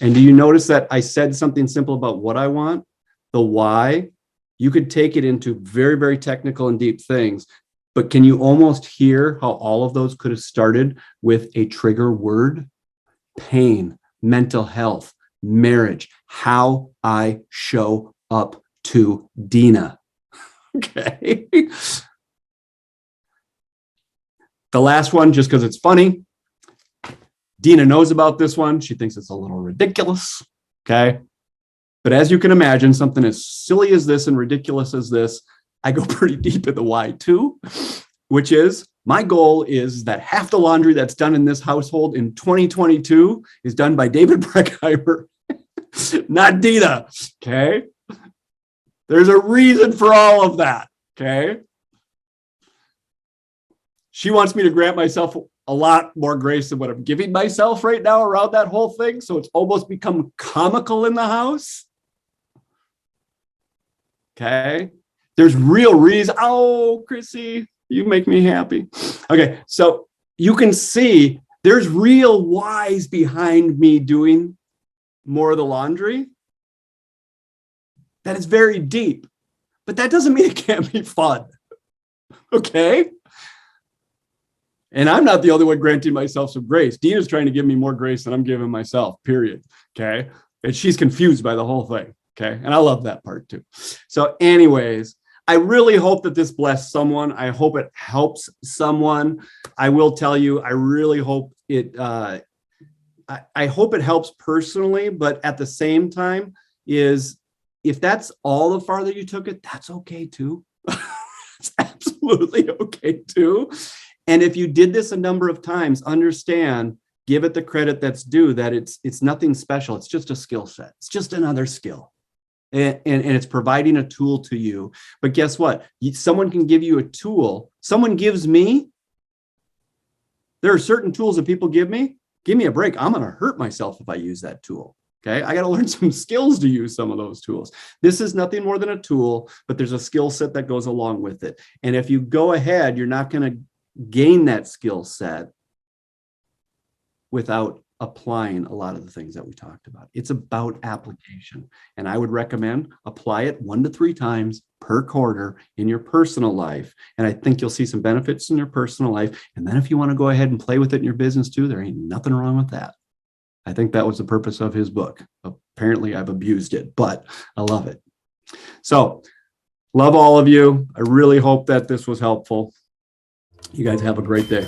And do you notice that I said something simple about what I want? The why. You could take it into very, very technical and deep things, but can you almost hear how all of those could have started with a trigger word? Pain, mental health, marriage, how I show up to Dina. Okay. The last one, just because it's funny. Dina knows about this one. She thinks it's a little ridiculous. Okay. But as you can imagine, something as silly as this and ridiculous as this, I go pretty deep in the why too, which is my goal is that half the laundry that's done in this household in 2022 is done by David Breckheimer, not Dina. Okay. There's a reason for all of that. Okay. She wants me to grant myself a lot more grace than what I'm giving myself right now around that whole thing. So it's almost become comical in the house. Okay. There's real reason. Oh, Chrissy, you make me happy. Okay. So you can see there's real whys behind me doing more of the laundry. That is very deep, but that doesn't mean it can't be fun. Okay. And I'm not the only one granting myself some grace. Dina's trying to give me more grace than I'm giving myself, period. Okay. And she's confused by the whole thing. Okay. And I love that part too. So anyways, I really hope that this blessed someone. I hope it helps someone. I will tell you, I really hope it, I hope it helps personally, but at the same time is if that's all the farther you took it, that's okay too. It's absolutely okay too. And if you did this a number of times, understand, give it the credit that's due, that it's nothing special. It's just a skill set. It's just another skill. And it's providing a tool to you. But guess what? Someone can give you a tool. Someone gives me, there are certain tools that people give me. Give me a break. I'm going to hurt myself if I use that tool. Okay. I got to learn some skills to use some of those tools. This is nothing more than a tool, but there's a skill set that goes along with it. And if you go ahead, you're not going to gain that skill set without applying a lot of the things that we talked about. It's about application. And I would recommend apply it 1 to 3 times per quarter in your personal life. And I think you'll see some benefits in your personal life. And then if you want to go ahead and play with it in your business too, there ain't nothing wrong with that. I think that was the purpose of his book. Apparently I've abused it, but I love it. So love all of you. I really hope that this was helpful. You guys have a great day.